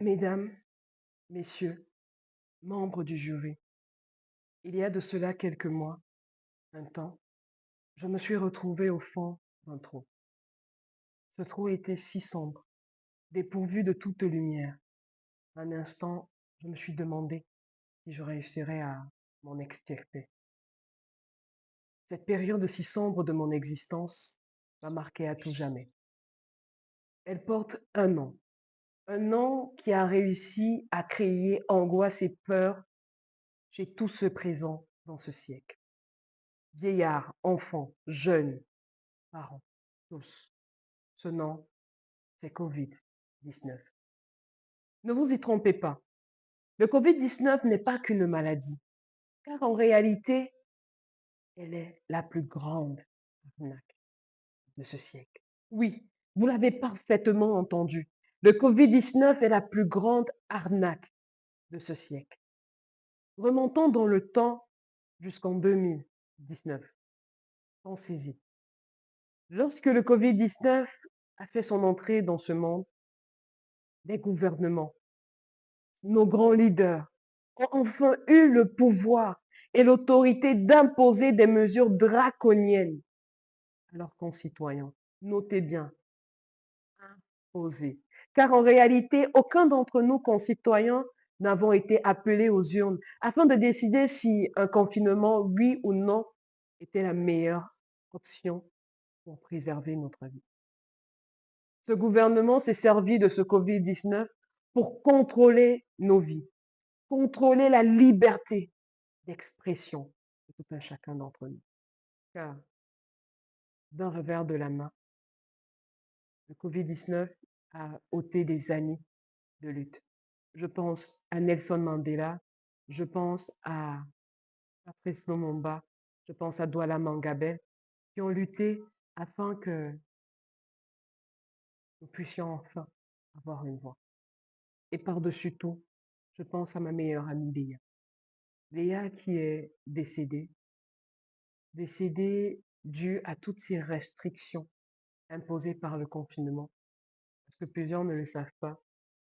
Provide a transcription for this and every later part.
Mesdames, Messieurs, membres du jury, il y a de cela quelques mois, un temps, je me suis retrouvée au fond d'un trou. Ce trou était si sombre, dépourvu de toute lumière. Un instant, je me suis demandé si je réussirais à m'en extirper. Cette période si sombre de mon existence m'a marqué à tout jamais. Elle porte un nom qui a réussi à créer angoisse et peur chez tous ceux présents dans ce siècle. Vieillards, enfants, jeunes, parents, tous. Ce nom, c'est Covid-19. Ne vous y trompez pas. Le Covid-19 n'est pas qu'une maladie, car en réalité, elle est la plus grande arnaque de ce siècle. Oui, vous l'avez parfaitement entendu. Le Covid-19 est la plus grande arnaque de ce siècle. Remontons dans le temps jusqu'en 2019. Pensez-y. Lorsque le Covid-19 a fait son entrée dans ce monde, les gouvernements, nos grands leaders ont enfin eu le pouvoir et l'autorité d'imposer des mesures draconiennes à leurs concitoyens. Notez bien, imposer. Car en réalité, aucun d'entre nous, concitoyens, n'avons été appelés aux urnes afin de décider si un confinement, oui ou non, était la meilleure option pour préserver notre vie. Ce gouvernement s'est servi de ce Covid-19 pour contrôler nos vies, contrôler la liberté d'expression de tout un chacun d'entre nous. Car d'un revers de la main, le Covid-19 a ôté des années de lutte. Je pense à Nelson Mandela, je pense à Patrice Lumumba, je pense à Douala Mangabé, qui ont lutté afin que nous puissions enfin avoir une voix. Et par-dessus tout, je pense à ma meilleure amie Léa. Léa qui est décédée due à toutes ces restrictions imposées par le confinement. Parce que plusieurs ne le savent pas,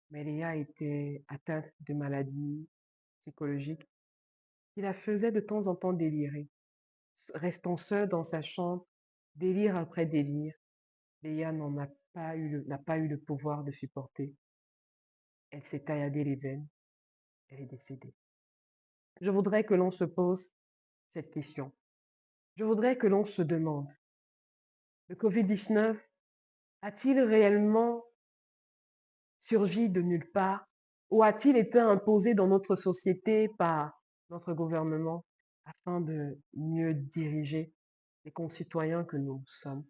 mais Léa était atteinte de maladies psychologiques qui la faisaient de temps en temps délirer. Restant seule dans sa chambre, délire après délire, Léa n'a pas eu le pouvoir de supporter. Elle s'est tailladé les veines, elle est décédée. Je voudrais que l'on se pose cette question. Je voudrais que l'on se demande, le Covid-19 a-t-il réellement surgi de nulle part ou a-t-il été imposé dans notre société par notre gouvernement afin de mieux diriger les concitoyens que nous sommes?